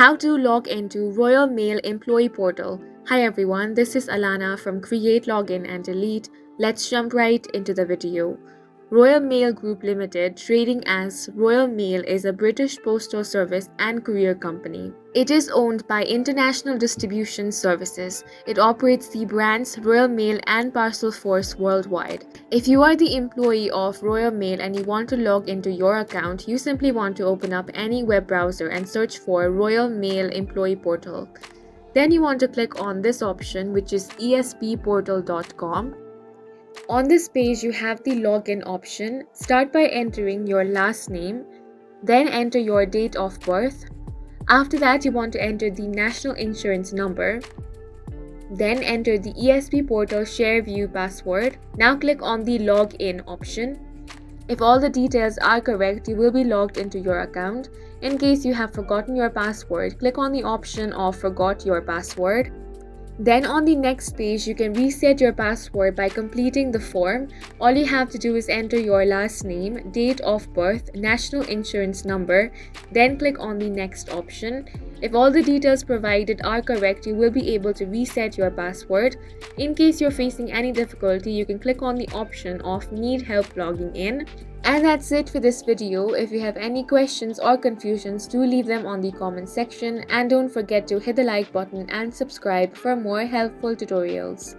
How to log into Royal Mail Employee Portal. Hi everyone, this is Alana from Create Login and Delete. Let's jump right into the video. Royal Mail Group Limited, trading as Royal Mail, is a British postal service and courier company. It is owned by International Distribution Services. It operates the brands Royal Mail and Parcelforce worldwide. If you are the employee of Royal Mail and you want to log into your account, you simply want to open up any web browser and search for Royal Mail Employee Portal. Then you want to click on this option, which is espportal.com. On this page, you have the login option. Start by entering your last name, then enter your date of birth. After that, you want to enter the national insurance number. Then enter the ESP Portal Share View password. Now click on the Login option. If all the details are correct, you will be logged into your account. In case you have forgotten your password, click on the option of Forgot Your Password. Then on the next page, you can reset your password by completing the form. All you have to do is enter your last name, date of birth, national insurance number, then click on the next option. If all the details provided are correct, you will be able to reset your password. In case you're facing any difficulty, you can click on the option of Need Help Logging In. And that's it for this video. If you have any questions or confusions, do leave them on the comment section, and don't forget to hit the like button and subscribe for more helpful tutorials.